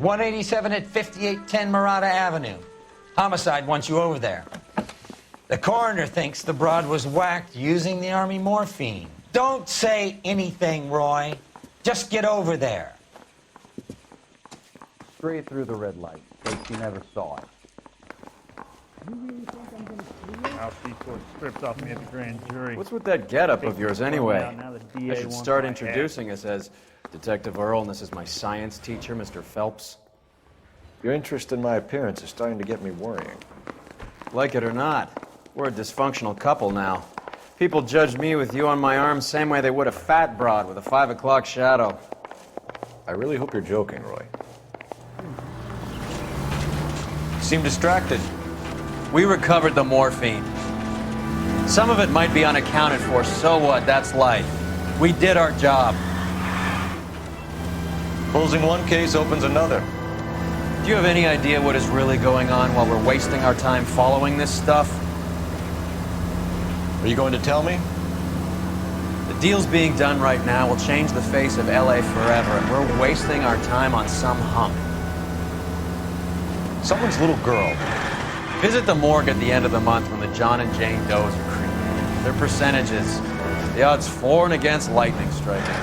187 at 5810 Murata Avenue. Homicide wants you over there. The coroner thinks the broad was whacked using the Army morphine. Don't say anything, Roy. Just get over there. Straight through the red light, like she never saw it. I'll see what stripped off me at the grand jury. What's with that getup of yours anyway? Now the I DA should wants start my introducing us as Detective Earl, and this is my science teacher, Mr. Phelps. Your interest in my appearance is starting to get me worrying. Like it or not, we're a dysfunctional couple now. People judge me with you on my arm same way they would a fat broad with a 5 o'clock shadow. I really hope you're joking, Roy. Seem distracted. We recovered the morphine. Some of it might be unaccounted for, so what? That's life. We did our job. Closing one case opens another. Do you have any idea what is really going on while we're wasting our time following this stuff? Are you going to tell me? The deals being done right now will change the face of LA forever, and we're wasting our time on some hunk. Someone's little girl. Visit the morgue at the end of the month when the John and Jane Does are cremated. Their percentages. The odds for and against lightning striking.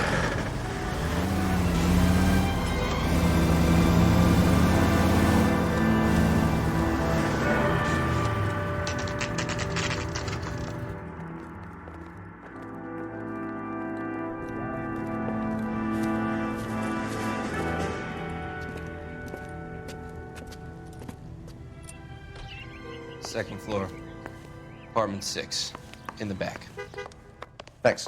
Second floor, apartment 6, in the back. Thanks.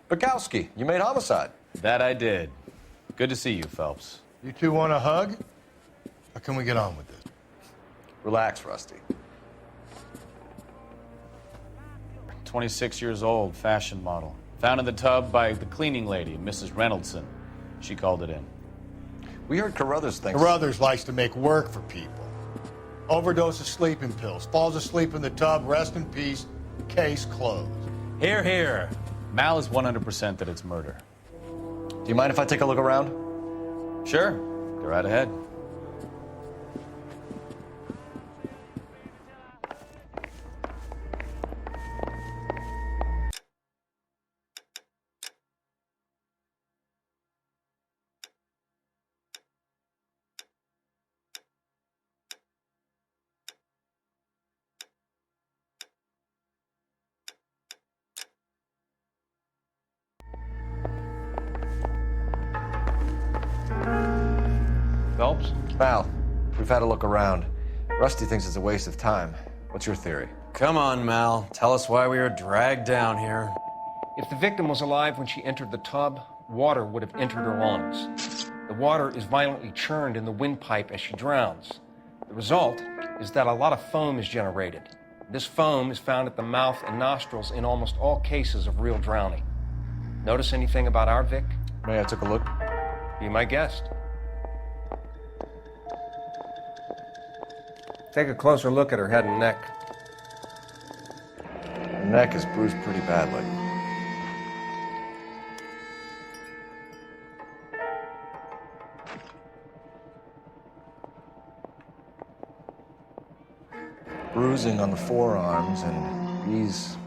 Bukowski, you made homicide. That I did. Good to see you, Phelps. You two want a hug? Or can we get on with this? Relax, Rusty. 26 years old, fashion model. Found in the tub by the cleaning lady, Mrs. Reynoldson. She called it in. We heard Carruthers thinks... Carruthers likes to make work for people. Overdose of sleeping pills. Falls asleep in the tub. Rest in peace. Case closed. Here, here. Mal is 100% that it's murder. Do you mind if I take a look around? Sure. Go right ahead. Phelps? Mal, we've had a look around. Rusty thinks it's a waste of time. What's your theory? Come on, Mal. Tell us why we were dragged down here. If the victim was alive when she entered the tub, water would have entered her lungs. The water is violently churned in the windpipe as she drowns. The result is that a lot of foam is generated. This foam is found at the mouth and nostrils in almost all cases of real drowning. Notice anything about our Vic? May I take a look? Be my guest. Take a closer look at her head and neck. Her neck is bruised pretty badly. Bruising on the forearms, and these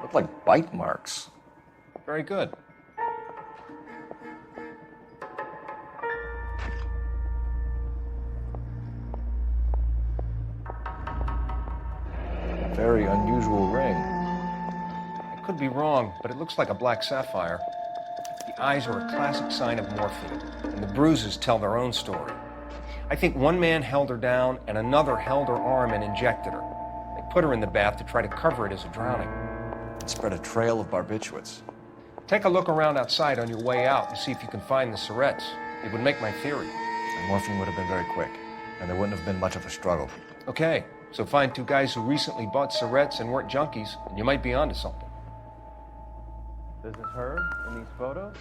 look like bite marks. Very good. Very unusual ring. I could be wrong, but it looks like a black sapphire. The eyes are a classic sign of morphine, and the bruises tell their own story. I think one man held her down, and another held her arm and injected her. They put her in the bath to try to cover it as a drowning. It spread a trail of barbiturates. Take a look around outside on your way out and see if you can find the syrettes. It would make my theory. The morphine would have been very quick, and there wouldn't have been much of a struggle. Okay, so find two guys who recently bought syrettes and weren't junkies, and you might be onto something. This is her in these photos?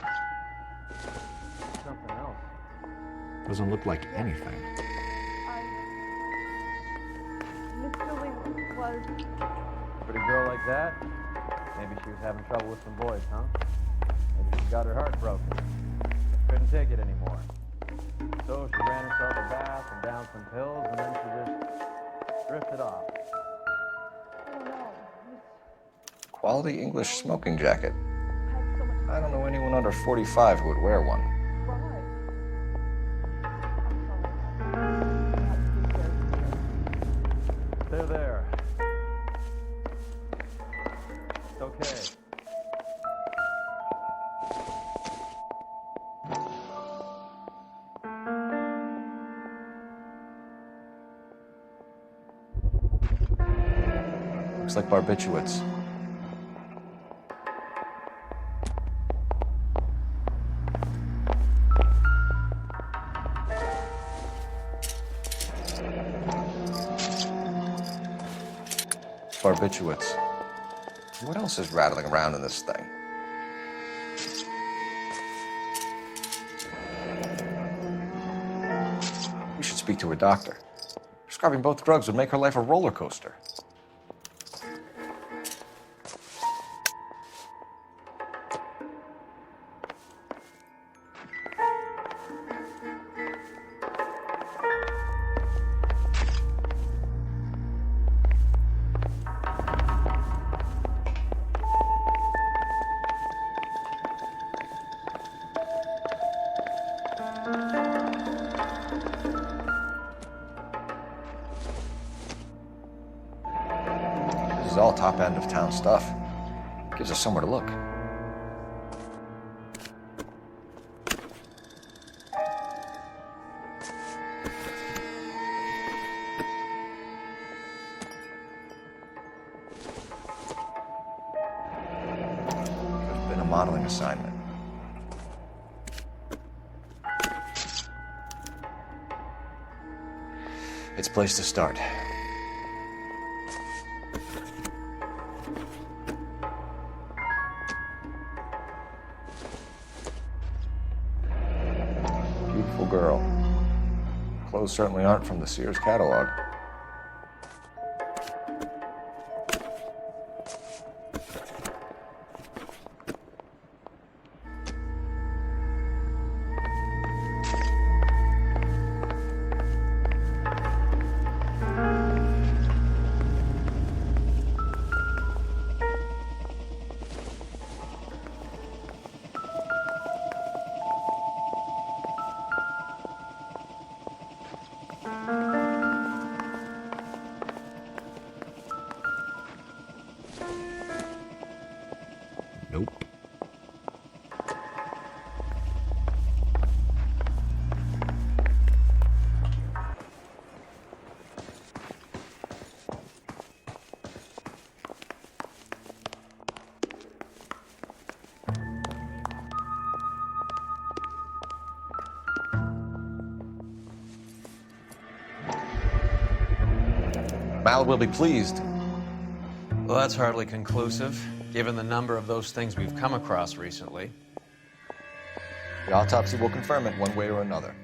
Something else. Doesn't look like anything. Miss Julie was... Pretty girl like that? Maybe she was having trouble with some boys, huh? Maybe she got her heart broken. Couldn't take it anymore. So she ran herself a bath and down some pills, and then she just drifted off. Oh no. Quality English smoking jacket. Had so much... I don't know anyone under 45 who would wear one. Right. I'm sorry. There, there. It's okay. Looks like barbiturates. Barbiturates. What else is rattling around in this thing? We should speak to a doctor. Prescribing both drugs would make her life a roller coaster. This is all top end of town stuff. Gives us somewhere to look. There's been a modeling assignment. It's a place to start. Beautiful girl. Clothes certainly aren't from the Sears catalog. Nope. Mal will be pleased. Well, that's hardly conclusive, given the number of those things we've come across recently. The autopsy will confirm it one way or another.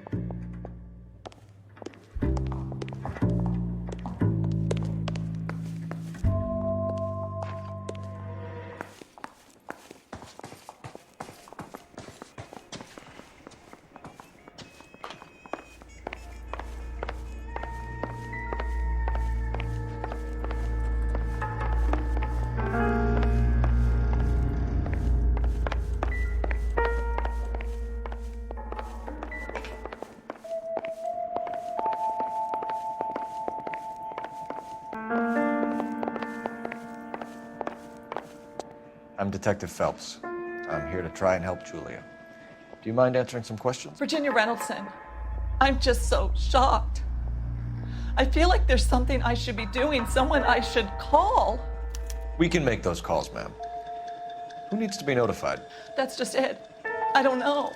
I'm Detective Phelps. I'm here to try and help Julia. Do you mind answering some questions? Virginia Reynoldson, I'm just so shocked. I feel like there's something I should be doing, someone I should call. We can make those calls, ma'am. Who needs to be notified? That's just it. I don't know.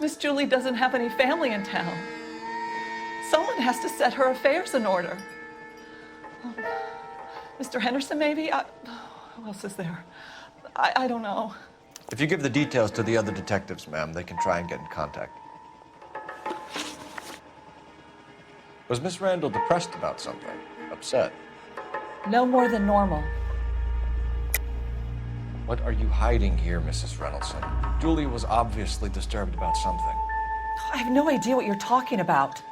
Miss Julie doesn't have any family in town. Someone has to set her affairs in order. Mr. Henderson, maybe? Who else is there? I don't know. If you give the details to the other detectives, ma'am, they can try and get in contact. Was Miss Randall depressed about something? Upset? No more than normal. What are you hiding here, Mrs. Reynolds? Julia was obviously disturbed about something. I have no idea what you're talking about.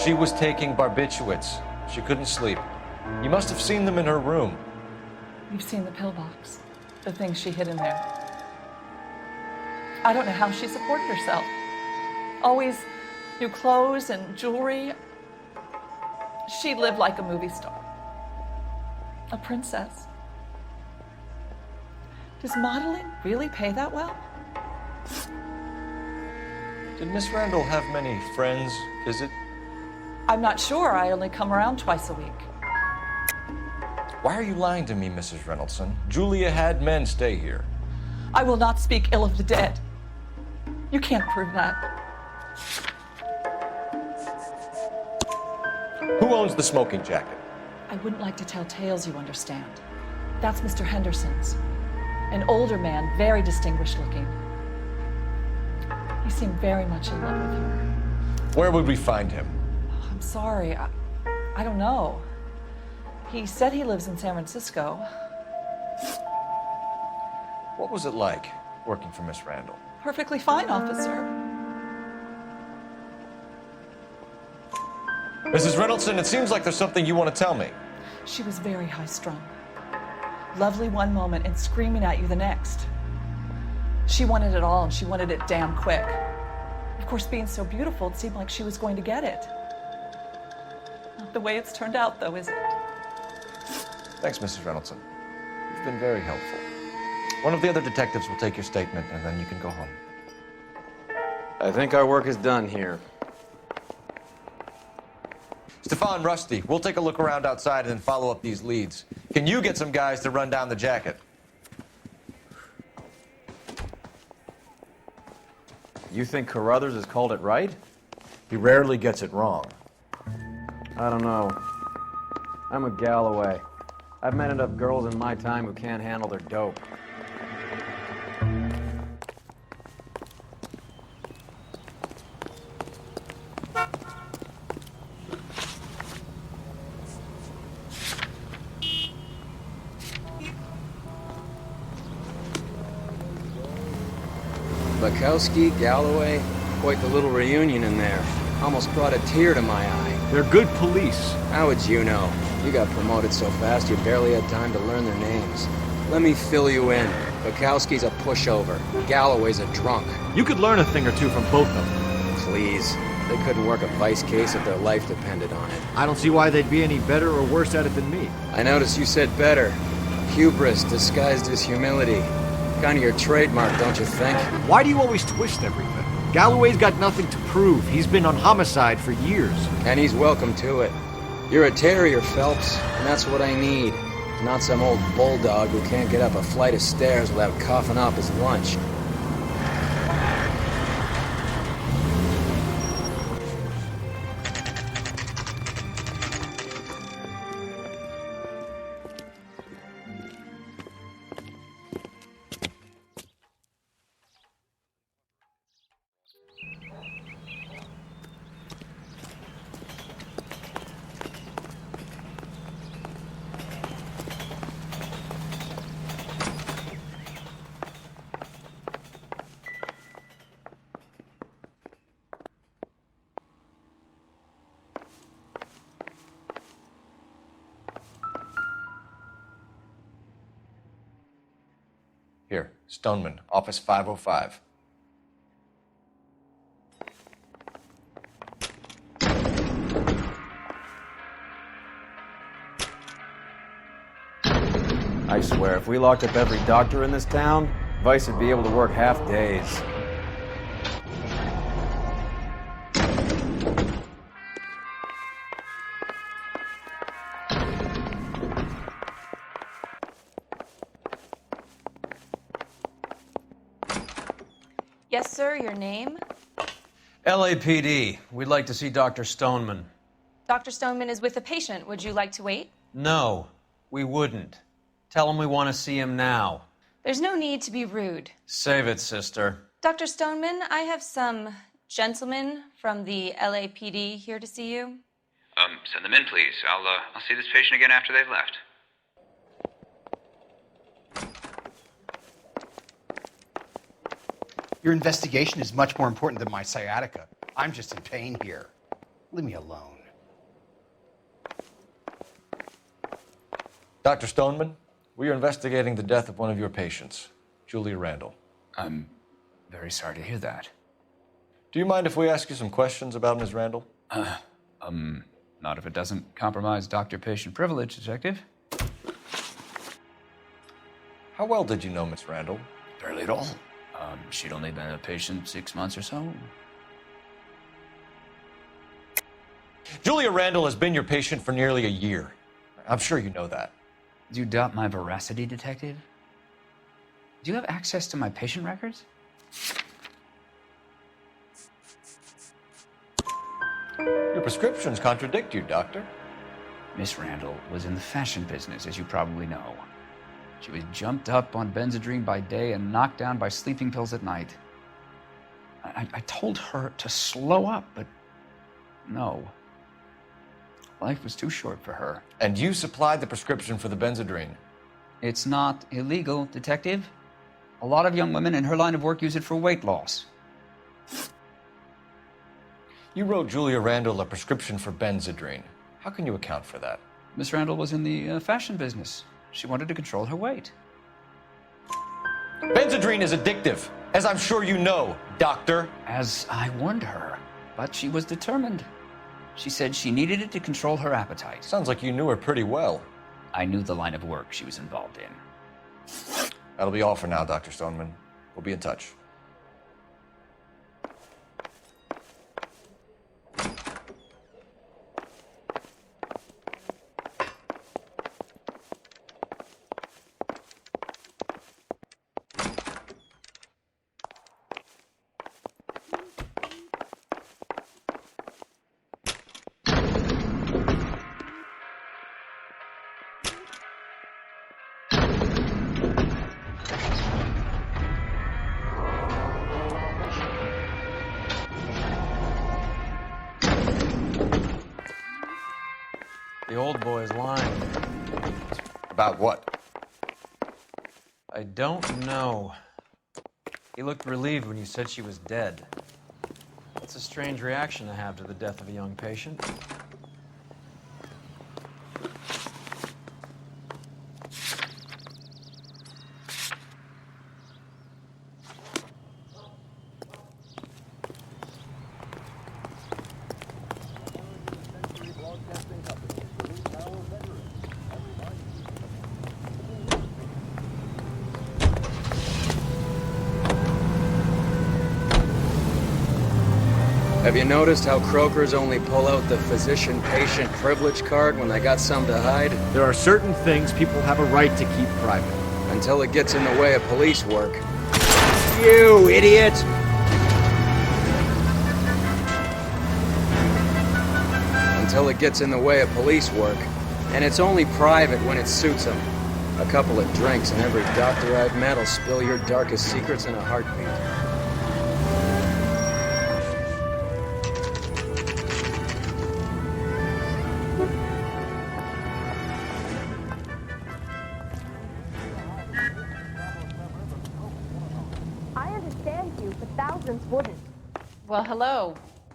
She was taking barbiturates. She couldn't sleep. You must have seen them in her room. You've seen the pillbox, the things she hid in there. I don't know how she supported herself. Always new clothes and jewelry. She lived like a movie star, a princess. Does modeling really pay that well? Did Miss Randall have many friends visit? I'm not sure. I only come around twice a week. Why are you lying to me, Mrs. Reynoldson? Julia had men stay here. I will not speak ill of the dead. You can't prove that. Who owns the smoking jacket? I wouldn't like to tell tales, you understand. That's Mr. Henderson's. An older man, very distinguished looking. He seemed very much in love with her. Where would we find him? I'm sorry. I don't know. He said he lives in San Francisco. What was it like working for Miss Randall? Perfectly fine, officer. Mrs. Reynoldson, it seems like there's something you want to tell me. She was very high-strung. Lovely one moment and screaming at you the next. She wanted it all, and she wanted it damn quick. Of course, being so beautiful, it seemed like she was going to get it. Not the way it's turned out, though, is it? Thanks, Mrs. Reynoldson. You've been very helpful. One of the other detectives will take your statement, and then you can go home. I think our work is done here. Stefan, Rusty, we'll take a look around outside and then follow up these leads. Can you get some guys to run down the jacket? You think Carruthers has called it right? He rarely gets it wrong. I don't know. I'm a Galloway. I've met enough girls in my time who can't handle their dope. Bukowski, Galloway, quite the little reunion in there. Almost brought a tear to my eye. They're good police. How would you know? You got promoted so fast you barely had time to learn their names. Let me fill you in. Bukowski's a pushover. Galloway's a drunk. You could learn a thing or two from both of them. Please. They couldn't work a vice case if their life depended on it. I don't see why they'd be any better or worse at it than me. I noticed you said better. Hubris disguised as humility. Kind of your trademark, don't you think? Why do you always twist everything? Galloway's got nothing to prove. He's been on homicide for years. And he's welcome to it. You're a terrier, Phelps, and that's what I need. Not some old bulldog who can't get up a flight of stairs without coughing up his lunch. Here, Stoneman, office 505. I swear, if we locked up every doctor in this town, Vice would be able to work half days. Yes, sir, your name? LAPD, we'd like to see Dr. Stoneman. Dr. Stoneman is with a patient. Would you like to wait? No, we wouldn't. Tell him we want to see him now. There's no need to be rude. Save it, sister. Dr. Stoneman, I have some gentlemen from the LAPD here to see you. Send them in, please. I'll see this patient again after they've left. Your investigation is much more important than my sciatica. I'm just in pain here. Leave me alone. Dr. Stoneman, we are investigating the death of one of your patients, Julia Randall. I'm very sorry to hear that. Do you mind if we ask you some questions about Ms. Randall? Not if it doesn't compromise doctor-patient privilege, Detective. How well did you know Ms. Randall? Barely at all. She'd only been a patient 6 months or so. Julia Randall has been your patient for nearly a year. I'm sure you know that. Do you doubt my veracity, Detective? Do you have access to my patient records? Your prescriptions contradict you, Doctor. Miss Randall was in the fashion business, as you probably know. She was jumped up on Benzedrine by day and knocked down by sleeping pills at night. I told her to slow up, but no. Life was too short for her. And you supplied the prescription for the Benzedrine? It's not illegal, Detective. A lot of young women in her line of work use it for weight loss. You wrote Julia Randall a prescription for Benzedrine. How can you account for that? Miss Randall was in the fashion business. She wanted to control her weight. Benzedrine is addictive, as I'm sure you know, Doctor. As I warned her, but she was determined. She said she needed it to control her appetite. Sounds like you knew her pretty well. I knew the line of work she was involved in. That'll be all for now, Dr. Stoneman. We'll be in touch. The old boy's lying. About what? I don't know. He looked relieved when you said she was dead. That's a strange reaction to have to the death of a young patient. Have you noticed how croakers only pull out the physician-patient privilege card when they got something to hide? There are certain things people have a right to keep private. Until it gets in the way of police work. You idiot! Until it gets in the way of police work. And it's only private when it suits them. A couple of drinks and every doctor I've met will spill your darkest secrets in a heartbeat. Wouldn't. Well, hello.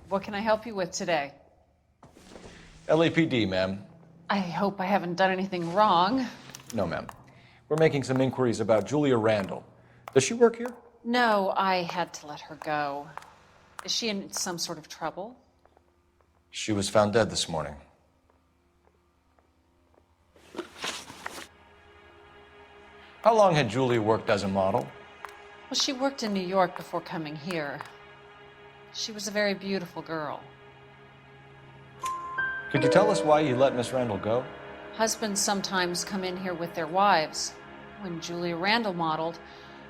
What can I help you with today? LAPD, ma'am. I hope I haven't done anything wrong. No, ma'am. We're making some inquiries about Julia Randall. Does she work here? No, I had to let her go. Is she in some sort of trouble? She was found dead this morning. How long had Julia worked as a model? Well, she worked in New York before coming here. She was a very beautiful girl. Could you tell us why you let Miss Randall go? Husbands sometimes come in here with their wives. When Julia Randall modeled,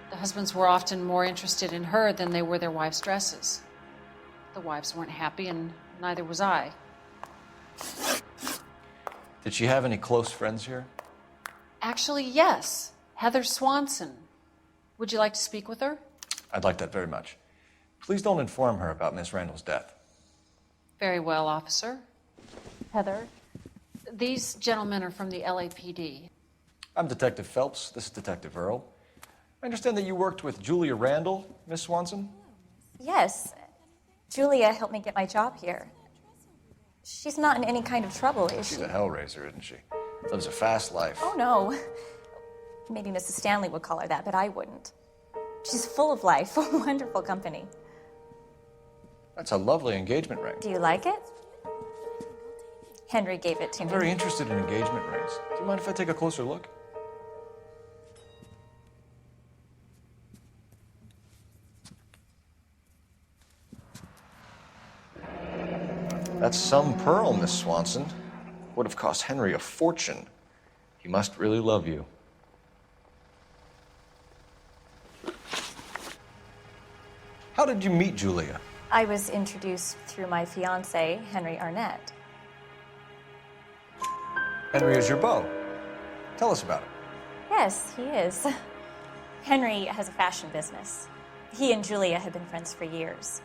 the husbands were often more interested in her than they were their wives' dresses. The wives weren't happy, and neither was I. Did she have any close friends here? Actually, yes. Heather Swanson. Would you like to speak with her? I'd like that very much. Please don't inform her about Miss Randall's death. Very well, officer. Heather, these gentlemen are from the LAPD. I'm Detective Phelps. This is Detective Earl. I understand that you worked with Julia Randall, Miss Swanson? Yes. Julia helped me get my job here. She's not in any kind of trouble, is she? She's a hellraiser, isn't she? Lives a fast life. Oh, no. Maybe Mrs. Stanley would call her that, but I wouldn't. She's full of life, wonderful company. That's a lovely engagement ring. Do you like it? Henry gave it to I'm me. very interested in engagement rings. Do you mind if I take a closer look? That's some pearl, Miss Swanson. Would have cost Henry a fortune. He must really love you. How did you meet Julia? I was introduced through my fiancé, Henry Arnett. Henry is your beau. Tell us about it. Yes, he is. Henry has a fashion business. He and Julia have been friends for years.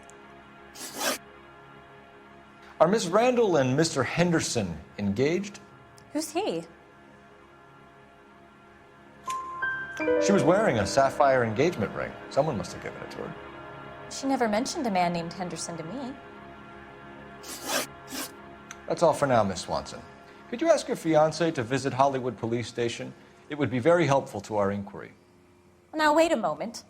Are Miss Randall and Mr. Henderson engaged? Who's he? She was wearing a sapphire engagement ring. Someone must have given it to her. She never mentioned a man named Henderson to me. That's all for now, Miss Swanson. Could you ask your fiancé to visit Hollywood Police Station? It would be very helpful to our inquiry. Now, wait a moment.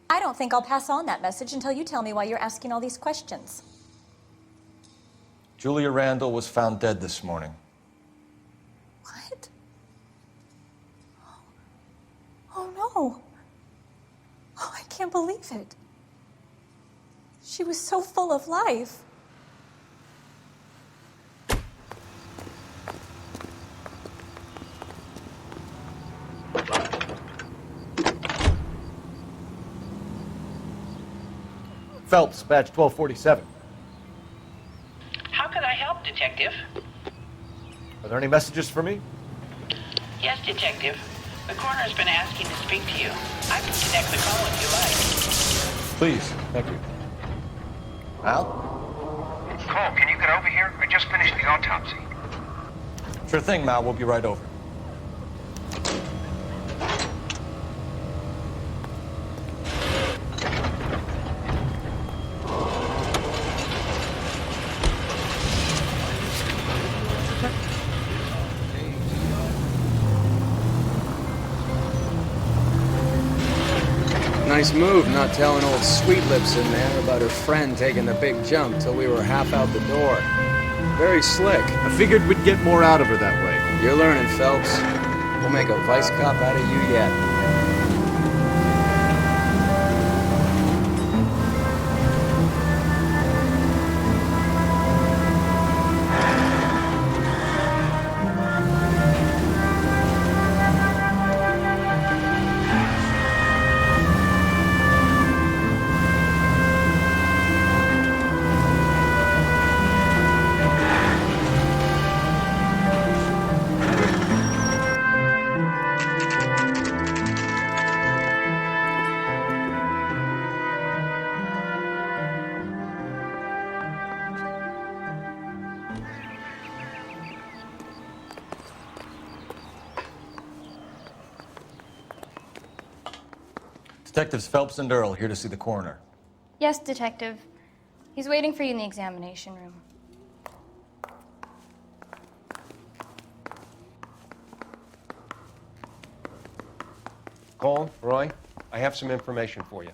I don't think I'll pass on that message until you tell me why you're asking all these questions. Julia Randall was found dead this morning. What? Oh, no. Oh, I can't believe it. She was so full of life. Phelps, badge 1247. How can I help, Detective? Are there any messages for me? Yes, Detective. The coroner's been asking to speak to you. I can connect the call if you like. Please, thank you. Al? Cole, can you get over here? I just finished the autopsy. Sure thing, Mal. We'll be right over. Nice move not telling old Sweet Lips in there about her friend taking the big jump till we were half out the door. Very slick. I figured we'd get more out of her that way. You're learning, Phelps. We'll make a vice cop out of you yet. Detectives Phelps and Earl here to see the coroner. Yes, Detective. He's waiting for you in the examination room. Cole, Roy, I have some information for you.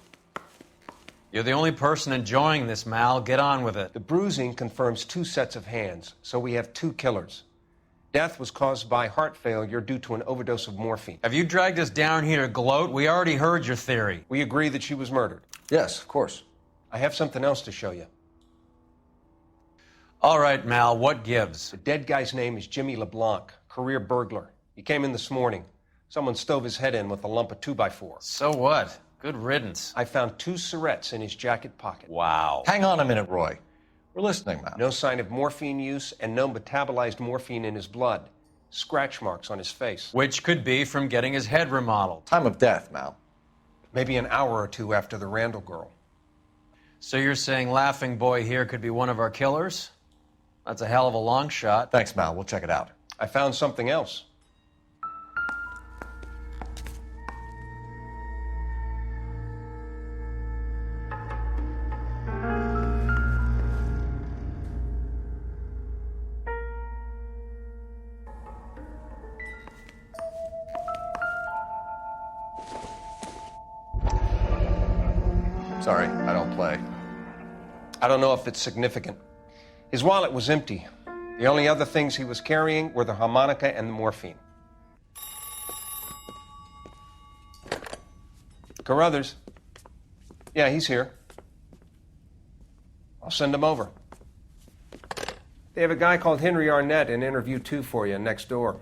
You're the only person enjoying this, Mal. Get on with it. The bruising confirms 2 sets of hands, so we have 2 killers. Death was caused by heart failure due to an overdose of morphine. Have you dragged us down here to gloat? We already heard your theory. We agree that she was murdered. Yes, of course. I have something else to show you. All right, Mal, what gives? The dead guy's name is Jimmy LeBlanc, career burglar. He came in this morning. Someone stove his head in with a lump of 2x4. So what? Good riddance. I found 2 cigarettes in his jacket pocket. Wow. Hang on a minute, Roy. We're listening, Mal. No sign of morphine use and no metabolized morphine in his blood. Scratch marks on his face. Which could be from getting his head remodeled. Time of death, Mal. Maybe an hour or two after the Randall girl. So you're saying Laughing Boy here could be one of our killers? That's a hell of a long shot. Thanks, Mal. We'll check it out. I found something else. Sorry, I don't play. I don't know if it's significant. His wallet was empty. The only other things he was carrying were the harmonica and the morphine. Carruthers. Yeah, he's here. I'll send him over. They have a guy called Henry Arnett in interview 2 for you next door.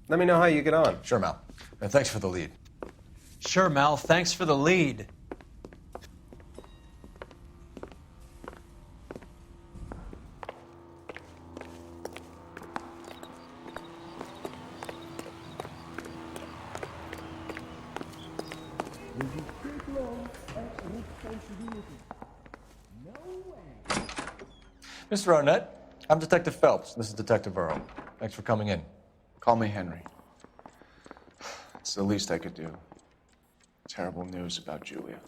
Let me know how you get on. Sure, Mal. And thanks for the lead. Sure, Mel. Thanks for the lead. Mr. Arnett, I'm Detective Phelps. This is Detective Earl. Thanks for coming in. Call me Henry. It's the least I could do. Terrible news about Julia.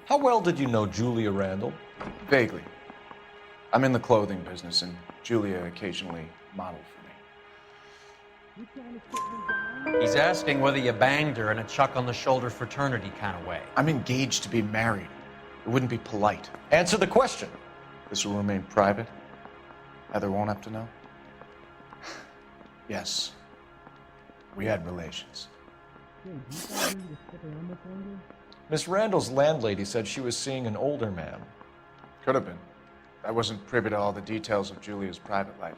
How well did you know Julia Randall? Vaguely. I'm in the clothing business, and Julia occasionally modeled for me. He's asking whether you banged her in a chuck-on-the-shoulder fraternity kind of way. I'm engaged to be married. It wouldn't be polite. Answer the question. This will remain private. Heather won't have to know. Yes. We had relations. Miss Randall's landlady said she was seeing an older man. Could have been. I wasn't privy to all the details of Julia's private life.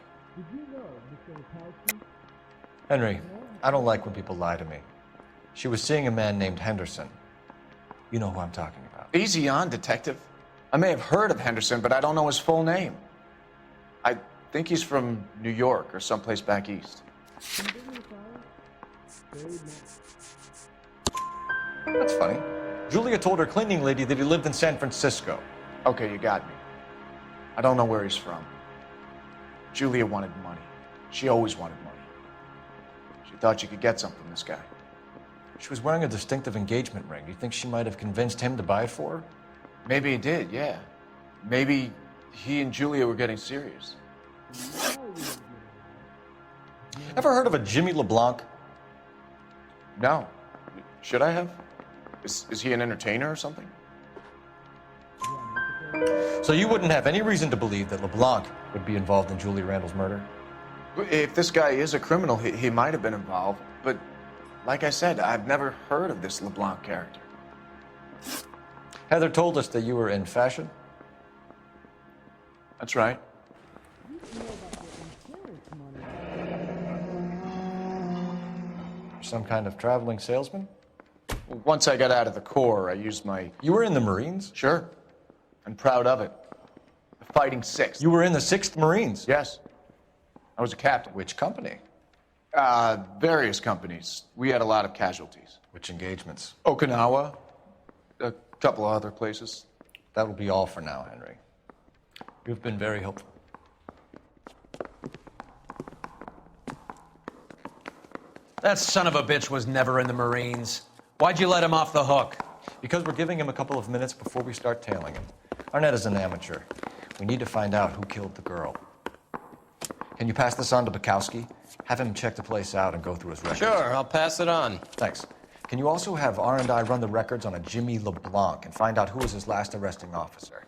Henry, I don't like when people lie to me. She was seeing a man named Henderson. You know who I'm talking about. Easy on, Detective. I may have heard of Henderson, but I don't know his full name. I think he's from New York or someplace back east. That's funny. Julia told her cleaning lady that he lived in San Francisco. Okay, you got me. I don't know where he's from. Julia wanted money. She always wanted money. She thought she could get some from this guy. She was wearing a distinctive engagement ring. Do you think she might have convinced him to buy it for her? Maybe he did, yeah. Maybe he and Julia were getting serious. Ever heard of a Jimmy LeBlanc? No. Should I have? Is he an entertainer or something? So you wouldn't have any reason to believe that LeBlanc would be involved in Julia Randall's murder? If this guy is a criminal, he might have been involved. But like I said, I've never heard of this LeBlanc character. Heather told us that you were in fashion. That's right. Some kind of traveling salesman? Once I got out of the Corps, I used my... You were in the Marines? Sure. I'm proud of it. The Fighting 6th. You were in the 6th Marines? Yes. I was a captain. Which company? Various companies. We had a lot of casualties. Which engagements? Okinawa. A couple of other places. That will be all for now, Henry. You've been very helpful. That son of a bitch was never in the Marines. Why'd you let him off the hook? Because we're giving him a couple of minutes before we start tailing him. Arnett is an amateur. We need to find out who killed the girl. Can you pass this on to Bukowski? Have him check the place out and go through his records. Sure, I'll pass it on. Thanks. Can you also have R&I run the records on a Jimmy LeBlanc and find out who was his last arresting officer?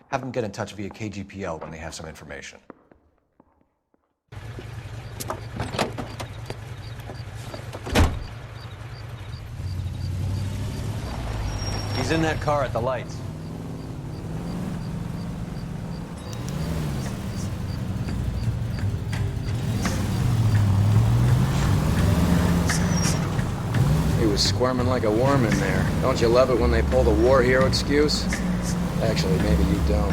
Have them get in touch via KGPL when they have some information. He's in that car at the lights. He was squirming like a worm in there. Don't you love it when they pull the war hero excuse? Actually, maybe you don't.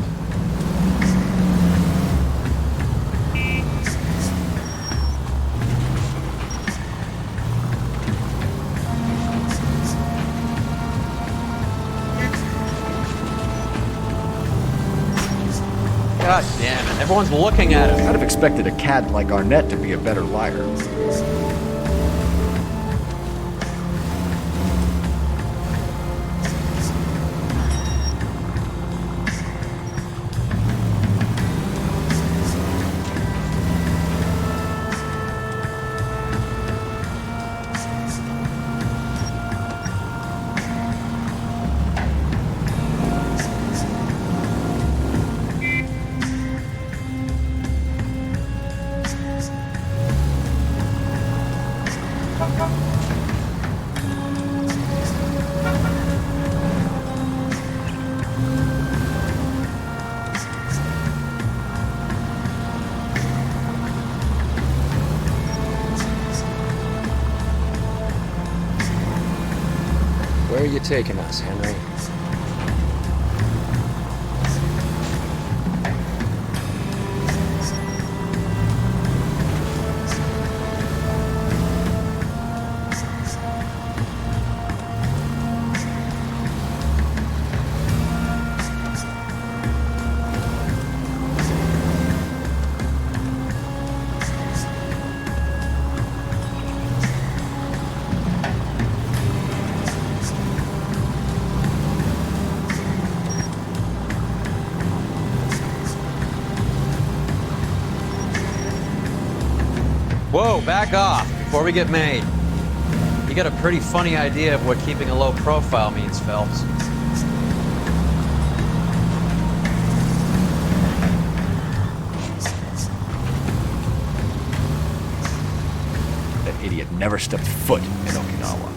God damn it, everyone's looking at us. I'd have expected a cad like Arnett to be a better liar. Where are you taking us, Henry? Whoa, back off before we get made. You got a pretty funny idea of what keeping a low profile means, Phelps. That idiot never stepped foot in Okinawa.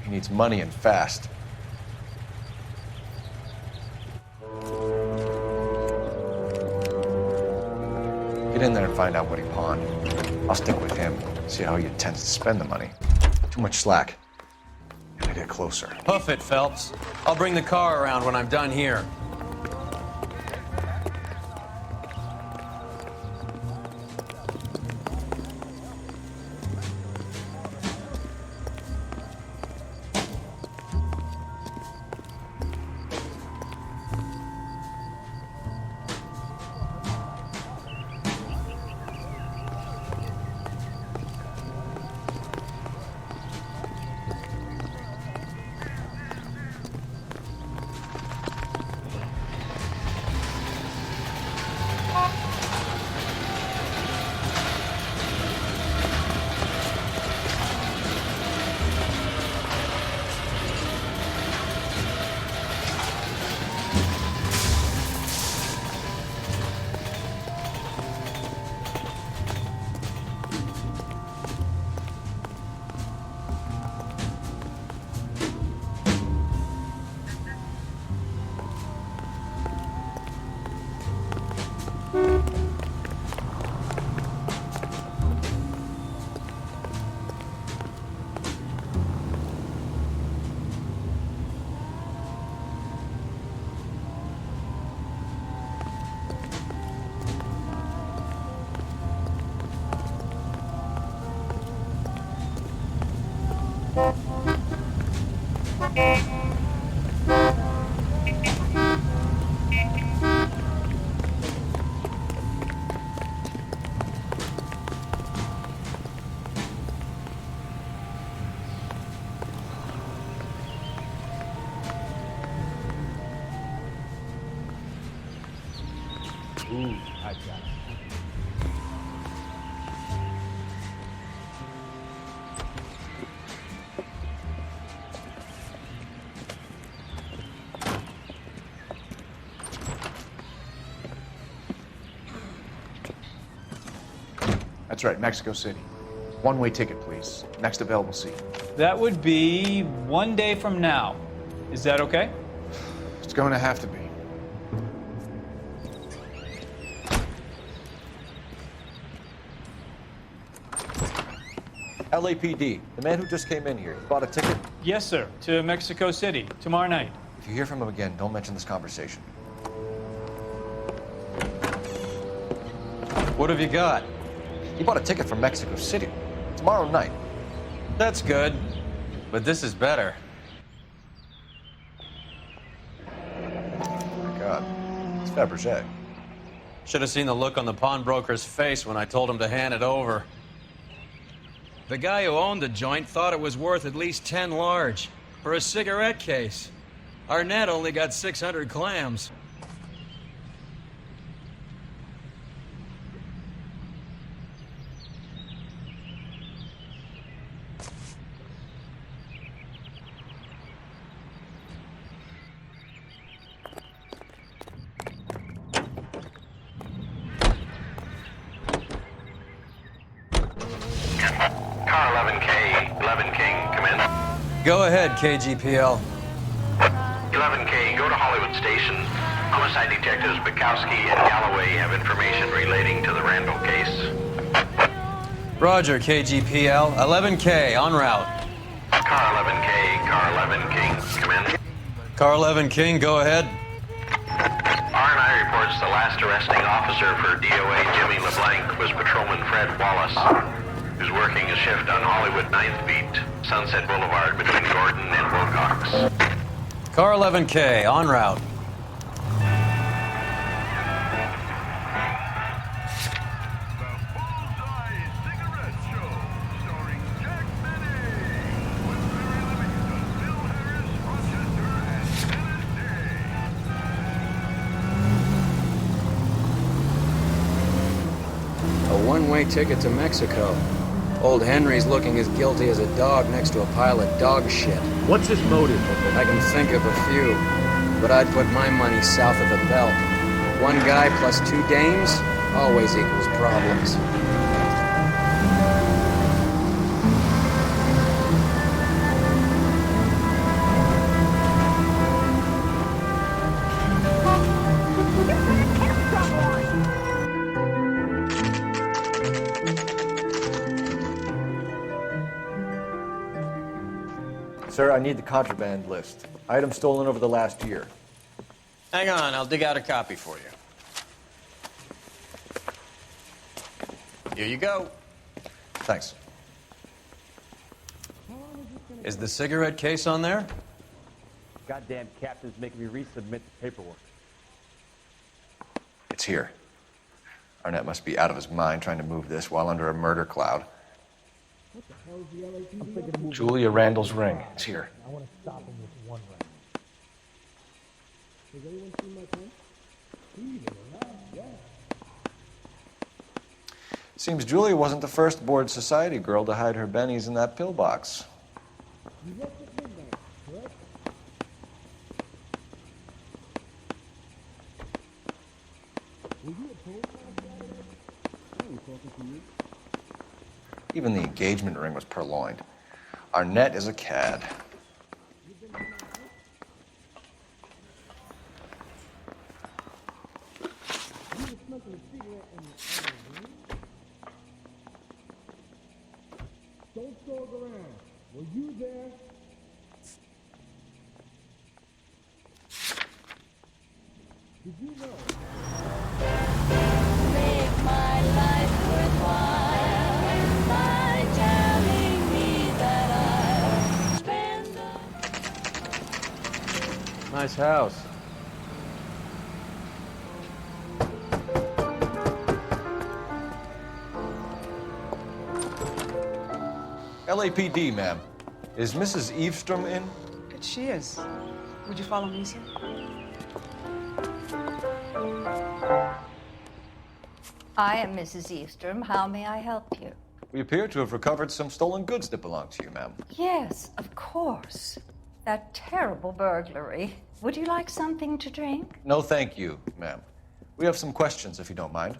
He needs money and fast. Get in there and find out what he pawned. I'll stick with him, see how he intends to spend the money. Too much slack. Gotta get closer. Hoof it, Phelps. I'll bring the car around when I'm done here. Ooh, I got it. That's right, Mexico City. One-way ticket, please. Next available seat. That would be 1 day from now. Is that okay? It's going to have to be. LAPD, the man who just came in here, bought a ticket? Yes, sir. To Mexico City, tomorrow night. If you hear from him again, don't mention this conversation. What have you got? He bought a ticket from Mexico City. Tomorrow night. That's good. But this is better. Oh my God. It's Fabergé. Should have seen the look on the pawnbroker's face when I told him to hand it over. The guy who owned the joint thought it was worth at least 10 large for a cigarette case. Arnett only got 600 clams. Car 11K, 11 King, come in. Go ahead, KGPL. 11K, go to Hollywood Station. Homicide detectives Bukowski and Galloway have information relating to the Randall case. Roger, KGPL. 11K, en route. Car 11K, Car 11 King, come in. Car 11 King, go ahead. R&I reports the last arresting officer for DOA Jimmy LeBlanc was Patrolman Fred Wallace, who's working a shift on Hollywood 9th Beat, Sunset Boulevard between Gordon and Wilcox. Car 11K, en route. A one-way ticket to Mexico. Old Henry's looking as guilty as a dog next to a pile of dog shit. What's his motive? I can think of a few, but I'd put my money south of the belt. One guy plus 2 dames always equals problems. Sir, I need the contraband list. Items stolen over the last year. Hang on, I'll dig out a copy for you. Here you go. Thanks. Is the cigarette case on there? Goddamn captain's making me resubmit the paperwork. It's here. Arnett must be out of his mind trying to move this while under a murder cloud. Julia Randall's ring. It's here. I want to stop him with one round. Has anyone seen my pen? Yeah. Seems Julia wasn't the first bored society girl to hide her bennies in that pillbox. You left at midnight, correct? Were you at home last Saturday? I was talking to you. Even the engagement ring was purloined. Arnett is a cad. Don't dog around. Were you there? Did you know? Make my life worthwhile by telling me that I'll spend the... Nice house. LAPD, ma'am. Is Mrs. Eavestrom in? She is. Would you follow me, sir? I am Mrs. Eastrom. How may I help you? We appear to have recovered some stolen goods that belong to you, ma'am. Yes, of course. That terrible burglary. Would you like something to drink? No, thank you, ma'am. We have some questions, if you don't mind.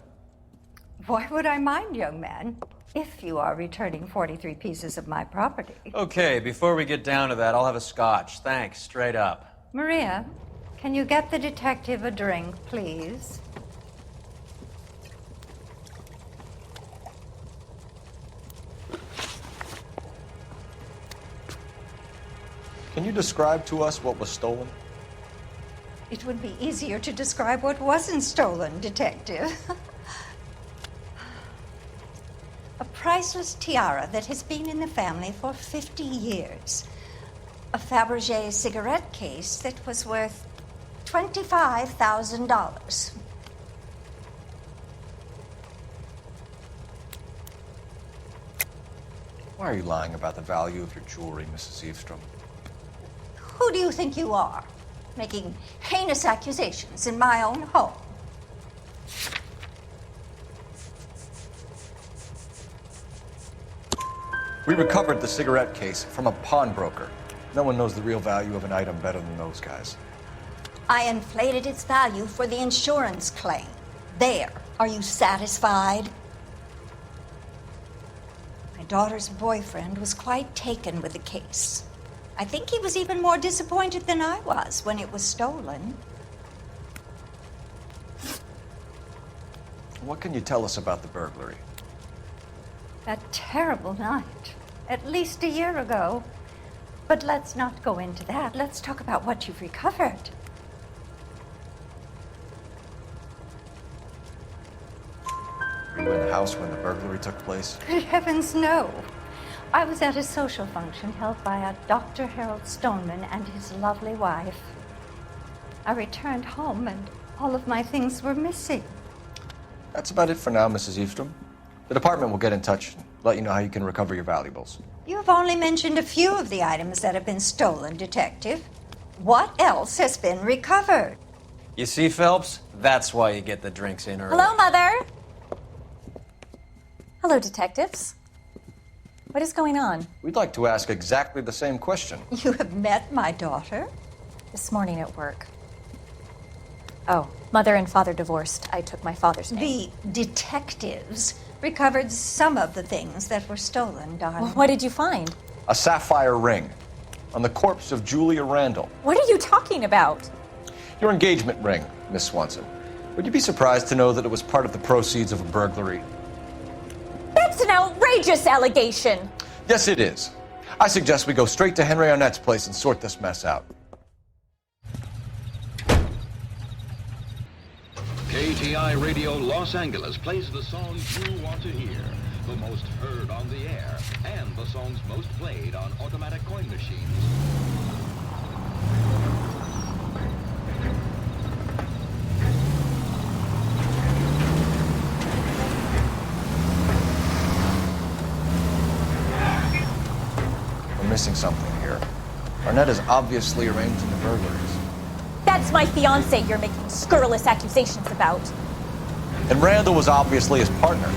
Why would I mind, young man, if you are returning 43 pieces of my property? Okay, before we get down to that, I'll have a scotch. Thanks, straight up. Maria, can you get the detective a drink, please? Can you describe to us what was stolen? It would be easier to describe what wasn't stolen, Detective. A priceless tiara that has been in the family for 50 years. A Fabergé cigarette case that was worth $25,000. Why are you lying about the value of your jewelry, Mrs. Eastrom? Who do you think you are, making heinous accusations in my own home? We recovered the cigarette case from a pawnbroker. No one knows the real value of an item better than those guys. I inflated its value for the insurance claim. There. Are you satisfied? My daughter's boyfriend was quite taken with the case. I think he was even more disappointed than I was when it was stolen. What can you tell us about the burglary? That terrible night, at least a year ago. But let's not go into that. Let's talk about what you've recovered. Were you in the house when the burglary took place? Good heavens, no. I was at a social function held by a Dr. Harold Stoneman and his lovely wife. I returned home and all of my things were missing. That's about it for now, Mrs. Eastrom. The department will get in touch and let you know how you can recover your valuables. You've only mentioned a few of the items that have been stolen, Detective. What else has been recovered? You see, Phelps? That's why you get the drinks in early. Hello, Mother. Hello, detectives. What is going on? We'd like to ask exactly the same question. You have met my daughter? This morning at work. Oh, mother and father divorced. I took my father's name. The detectives recovered some of the things that were stolen, darling. Well, what did you find? A sapphire ring on the corpse of Julia Randall. What are you talking about? Your engagement ring, Miss Swanson. Would you be surprised to know that it was part of the proceeds of a burglary? That's an outrageous allegation. Yes, it is. I suggest we go straight to Henry Arnett's place and sort this mess out. KTI Radio Los Angeles plays the songs you want to hear, the most heard on the air, and the songs most played on automatic coin machines. We're missing something here. Arnett is obviously arranging the burglaries. That's my fiance you're making scurrilous accusations about. And Randall was obviously his partner.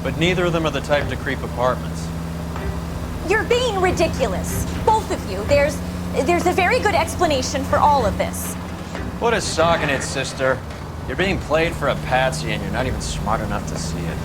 But neither of them are the type to creep apartments. You're being ridiculous. Both of you. There's a very good explanation for all of this. Put a sock in it, sister. You're being played for a patsy and you're not even smart enough to see it.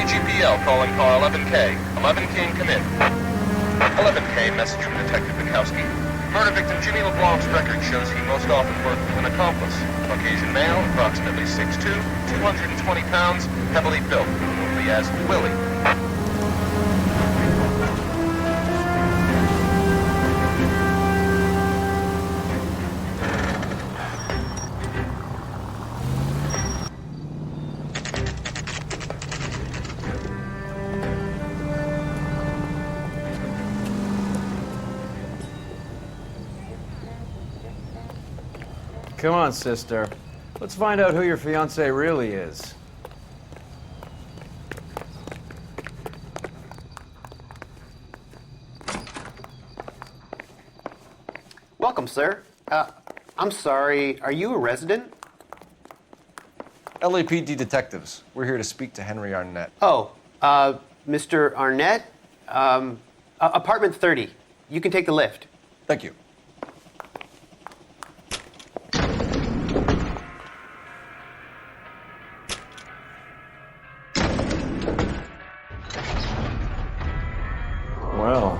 KGPL calling car 11K. 11K commit. 11K, message from Detective Bukowski. Murder victim Jimmy LeBlanc's record shows he most often worked with an accomplice. Caucasian male, approximately 6'2", 220 pounds, heavily built, only as Willie. Come on, sister. Let's find out who your fiancée really is. Welcome, sir. I'm sorry, are you a resident? LAPD detectives. We're here to speak to Henry Arnett. Oh, Mr. Arnett? Apartment 30. You can take the lift. Thank you. Well,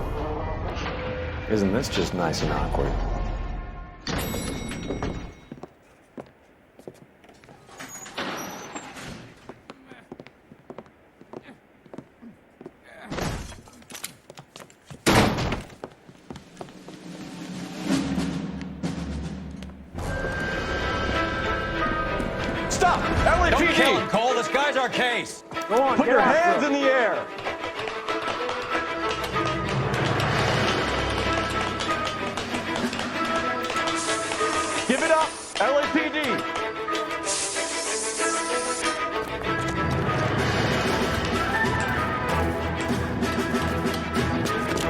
isn't this just nice and awkward? Stop! LAPD! Don't kill him, Cole. This guy's our case. Go on, Put your hands in the air. Give it up, LAPD!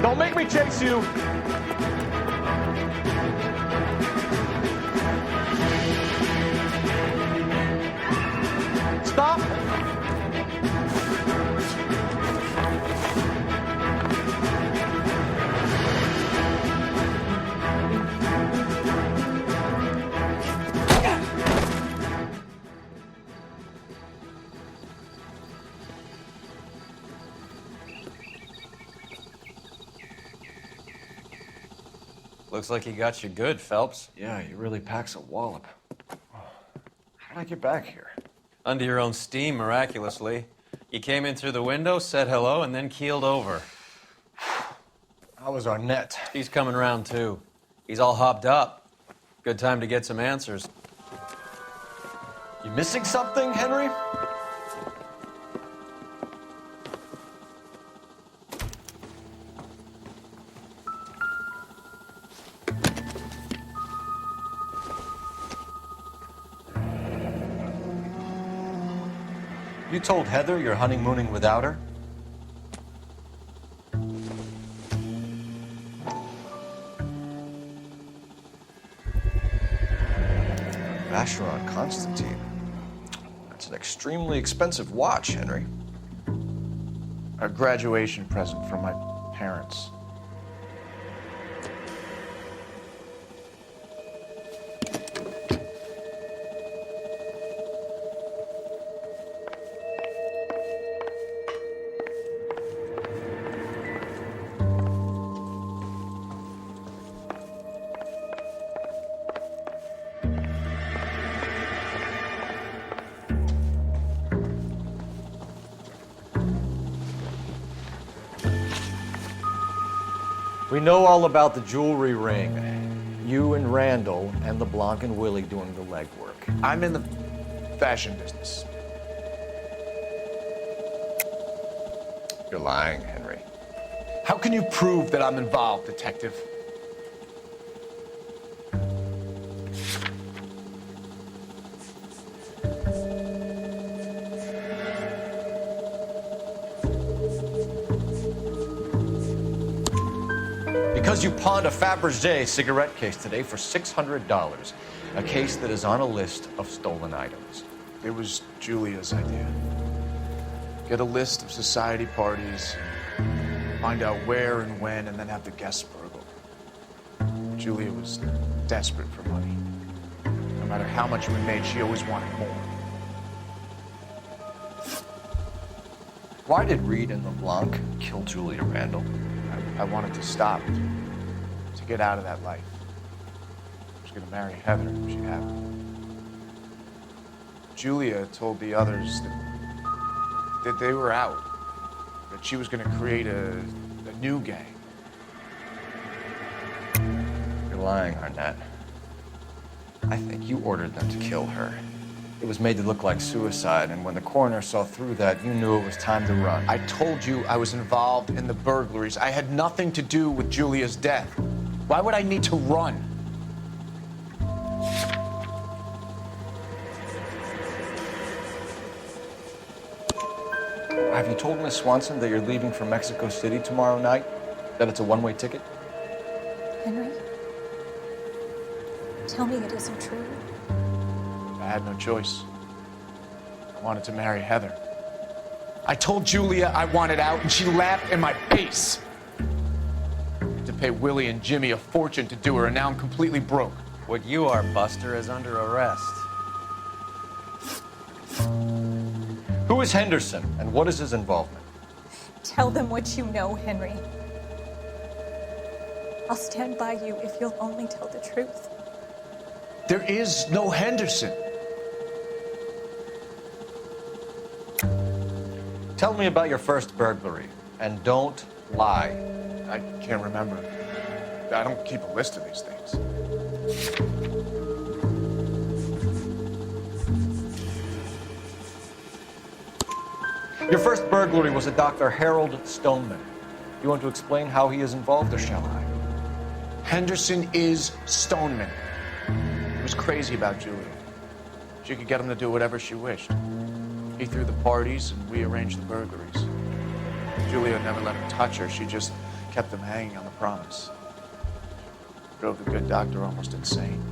Don't make me chase you! Stop! Looks like he got you good, Phelps. Yeah, he really packs a wallop. How did I get back here? Under your own steam, miraculously. You came in through the window, said hello, and then keeled over. How was Arnett? He's coming around, too. He's all hopped up. Good time to get some answers. You missing something, Henry? You told Heather you're honeymooning without her? Vacheron Constantine. That's an extremely expensive watch, Henry. A graduation present from my parents. We know all about the jewelry ring. You and Randall and LeBlanc and Willie doing the legwork. I'm in the fashion business. You're lying, Henry. How can you prove that I'm involved, detective? Because you pawned a Fabergé cigarette case today for $600. A case that is on a list of stolen items. It was Julia's idea. Get a list of society parties, find out where and when, and then have the guests burgled. Julia was desperate for money. No matter how much we made, she always wanted more. Why did Reed and LeBlanc kill Julia Randall? I wanted to stop, to get out of that life. I was gonna marry Heather if she'd have me. Julia told the others that they were out, that she was gonna create a new gang. You're lying, Arnett. I think you ordered them to kill her. It was made to look like suicide, and when the coroner saw through that, you knew it was time to run. I told you I was involved in the burglaries. I had nothing to do with Julia's death. Why would I need to run? Have you told Miss Swanson that you're leaving for Mexico City tomorrow night? That it's a one-way ticket? Henry? Tell me it isn't true. I had no choice. I wanted to marry Heather. I told Julia I wanted out, and she laughed in my face. To pay Willie and Jimmy a fortune to do her, and now I'm completely broke. What you are, Buster, is under arrest. Who is Henderson, and what is his involvement? Tell them what you know, Henry. I'll stand by you if you'll only tell the truth. There is no Henderson. Tell me about your first burglary, and don't lie. I can't remember. I don't keep a list of these things. Your first burglary was a Dr. Harold Stoneman. You want to explain how he is involved, or shall I? Henderson is Stoneman. He was crazy about Julia. She could get him to do whatever she wished. He threw the parties, and we arranged the burglaries. Julia never let him touch her. She just kept him hanging on the promise. Drove the good doctor almost insane.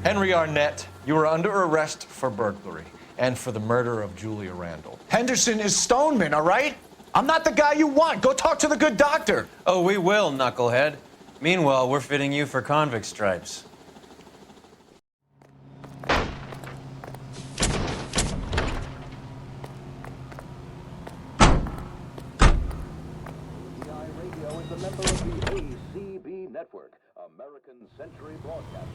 Henry Arnett, you are under arrest for burglary and for the murder of Julia Randall. Henderson is Stoneman, all right? I'm not the guy you want. Go talk to the good doctor. Oh, we will, knucklehead. Meanwhile, we're fitting you for convict stripes. Radio is a member of the ACB network, American Century Broadcasting.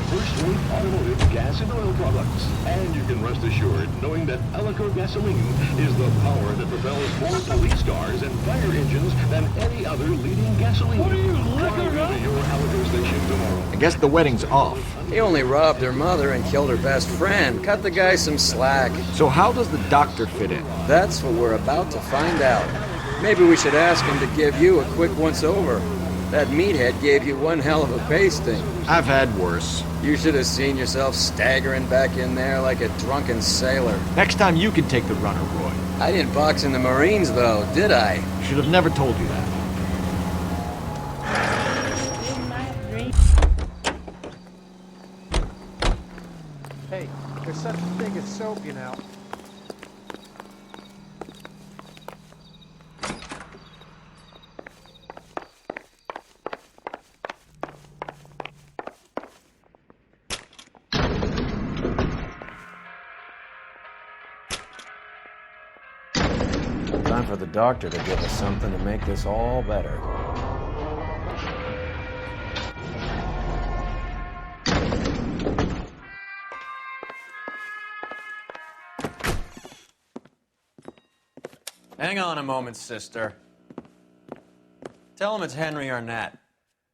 First-rate automotive gas and oil products. And you can rest assured knowing that Alico gasoline is the power that propels more police cars and fire engines than any other leading gasoline. What are you, liquored up? Your Alico station tomorrow. I guess the wedding's off. He only robbed her mother and killed her best friend. Cut the guy some slack. So how does the doctor fit in? That's what we're about to find out. Maybe we should ask him to give you a quick once-over. That meathead gave you one hell of a pasting. I've had worse. You should have seen yourself staggering back in there like a drunken sailor. Next time you can take the runner, Roy. I didn't box in the Marines, though, did I? Should have never told you that. Hey, there's such a thing as soap, you know. Time for the doctor to give us something to make this all better. Hang on a moment, sister. Tell him it's Henry Arnett,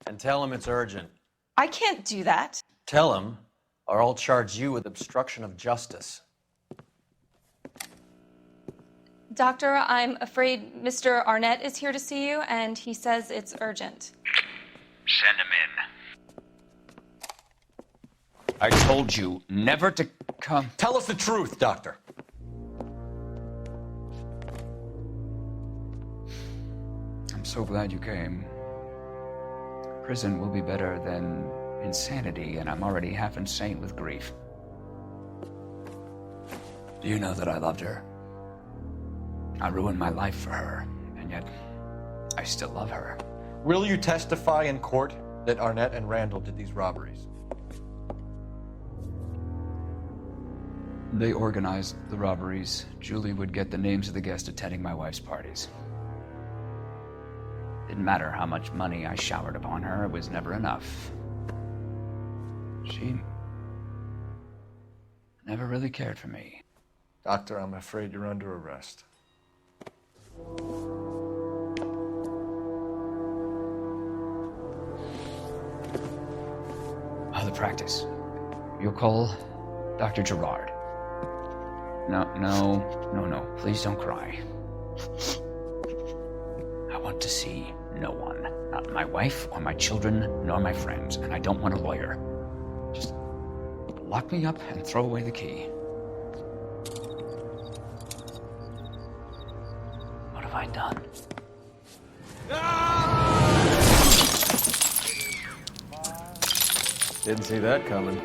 and tell him it's urgent. I can't do that. Tell him, or I'll charge you with obstruction of justice. Doctor, I'm afraid Mr. Arnett is here to see you, and he says it's urgent. Send him in. I told you never to come. Tell us the truth, Doctor. I'm so glad you came. Prison will be better than insanity, and I'm already half insane with grief. Do you know that I loved her? I ruined my life for her, and yet I still love her. Will you testify in court that Arnett and Randall did these robberies? They organized the robberies. Julie would get the names of the guests attending my wife's parties. Didn't matter how much money I showered upon her, it was never enough. She never really cared for me. Doctor, I'm afraid you're under arrest. The practice. You'll call Dr. Gerard. No. Please don't cry. I want to see no one. Not my wife or my children, nor my friends. And I don't want a lawyer. Just lock me up and throw away the key. What have I done? Didn't see that coming.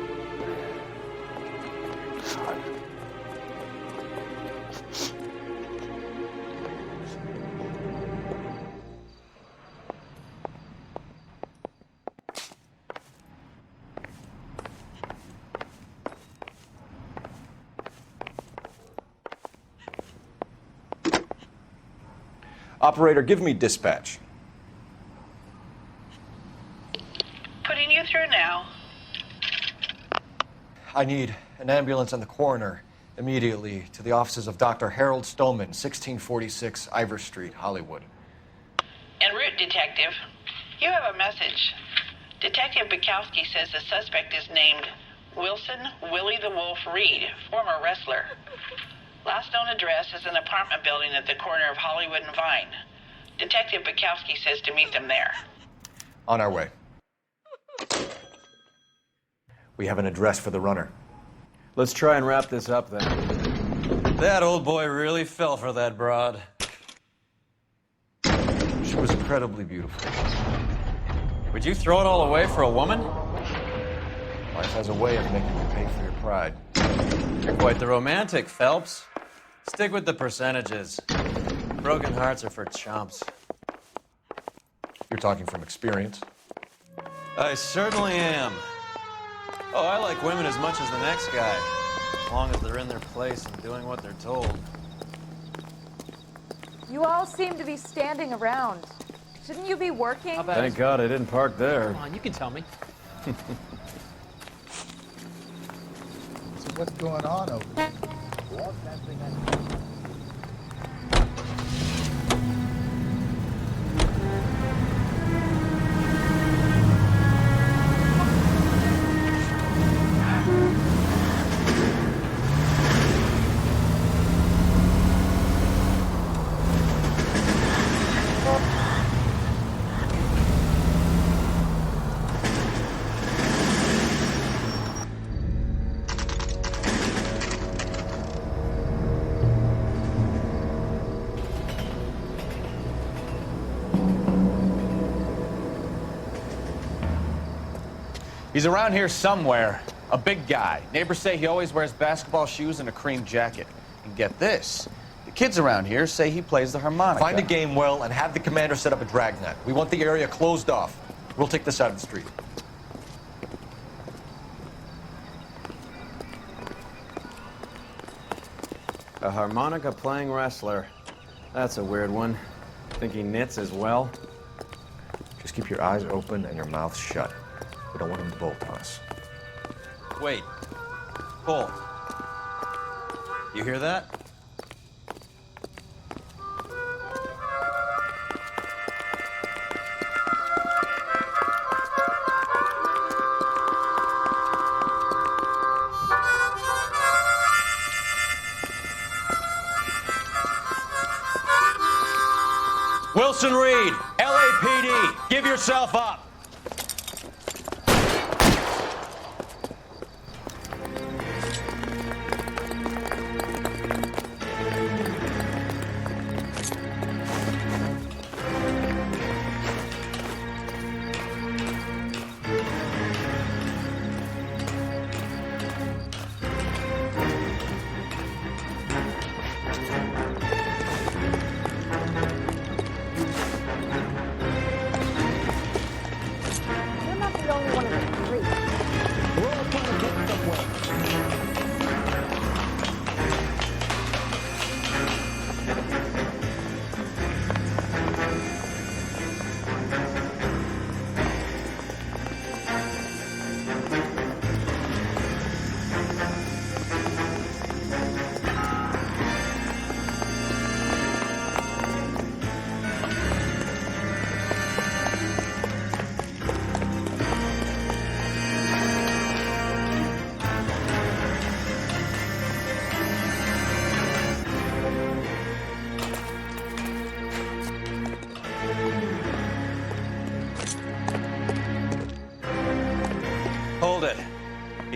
Operator, give me dispatch. Putting you through now. I need an ambulance and the coroner immediately to the offices of Dr. Harold Stoneman, 1646 Ivor Street, Hollywood. En route, Detective. You have a message. Detective Bukowski says the suspect is named Wilson Willie the Wolf Reed, former wrestler. Last known address is an apartment building at the corner of Hollywood and Vine. Detective Bukowski says to meet them there. On our way. We have an address for the runner. Let's try and wrap this up then. That old boy really fell for that broad. She was incredibly beautiful. Would you throw it all away for a woman? Life has a way of making you pay for your pride. You're quite the romantic, Phelps. Stick with the percentages. Broken hearts are for chumps. You're talking from experience. I certainly am. Oh, I like women as much as the next guy, as long as they're in their place and doing what they're told. You all seem to be standing around. Shouldn't you be working? Thank God I didn't park there. Come on, you can tell me. So what's going on over there? He's around here somewhere. A big guy. Neighbors say he always wears basketball shoes and a cream jacket. And get this, the kids around here say he plays the harmonica. Find a game well and have the commander set up a dragnet. We want the area closed off. We'll take this side of the street. A harmonica playing wrestler. That's a weird one. Think he knits as well? Just keep your eyes open and your mouth shut. We don't want him to bolt on us. Wait. Pull. You hear that? Wilson Reed, LAPD, give yourself up.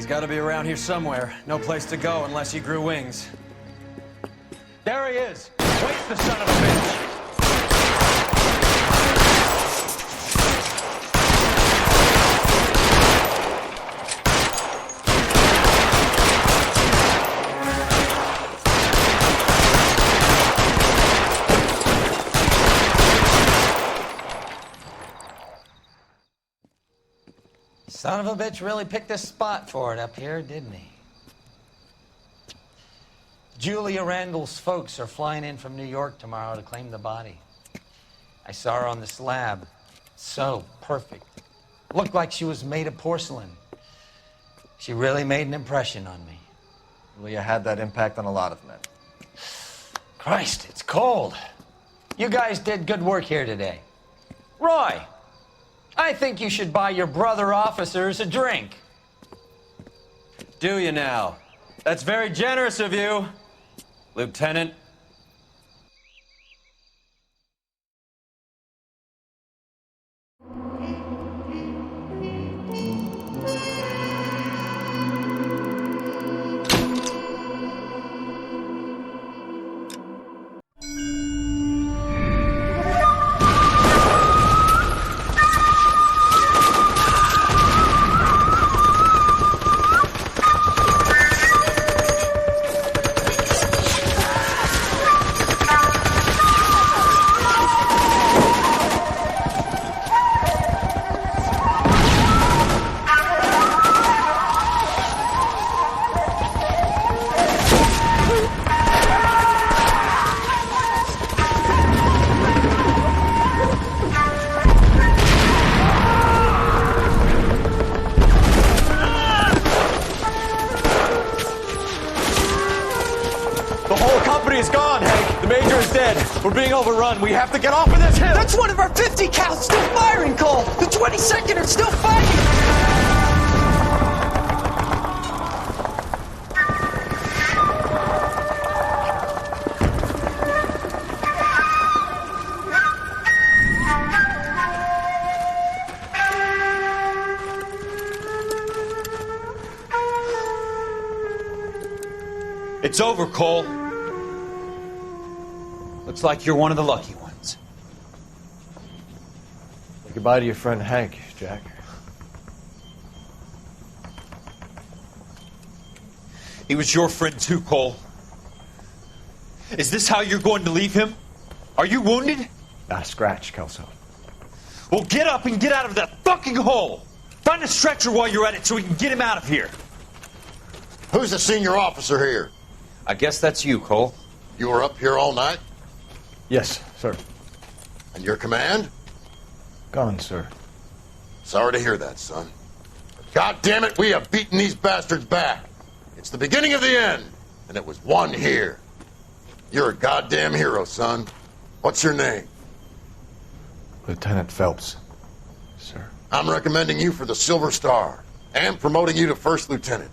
He's got to be around here somewhere. No place to go unless he grew wings. There he is. Waste the son of a bitch. Son of a bitch really picked a spot for it up here, didn't he? Julia Randall's folks are flying in from New York tomorrow to claim the body. I saw her on the slab. So perfect. Looked like she was made of porcelain. She really made an impression on me. Julia had that impact on a lot of men. Christ, it's cold. You guys did good work here today. Roy, I think you should buy your brother officers a drink. Do you now? That's very generous of you, Lieutenant. We're being overrun. We have to get off of this hill. That's one of our 50 cows still firing, Cole. The 22nd are still fighting. It's over, Cole. Looks like you're one of the lucky ones. Say goodbye to your friend Hank, Jack. He was your friend too, Cole. Is this how you're going to leave him? Are you wounded? Not a scratch, Kelso. Well, get up and get out of that fucking hole! Find a stretcher while you're at it so we can get him out of here. Who's the senior officer here? I guess that's you, Cole. You were up here all night? Yes, sir. And your command? Gone, sir. Sorry to hear that, son. God damn it, we have beaten these bastards back. It's the beginning of the end, and it was one here. You're a goddamn hero, son. What's your name? Lieutenant Phelps, sir. I'm recommending you for the Silver Star and promoting you to First Lieutenant.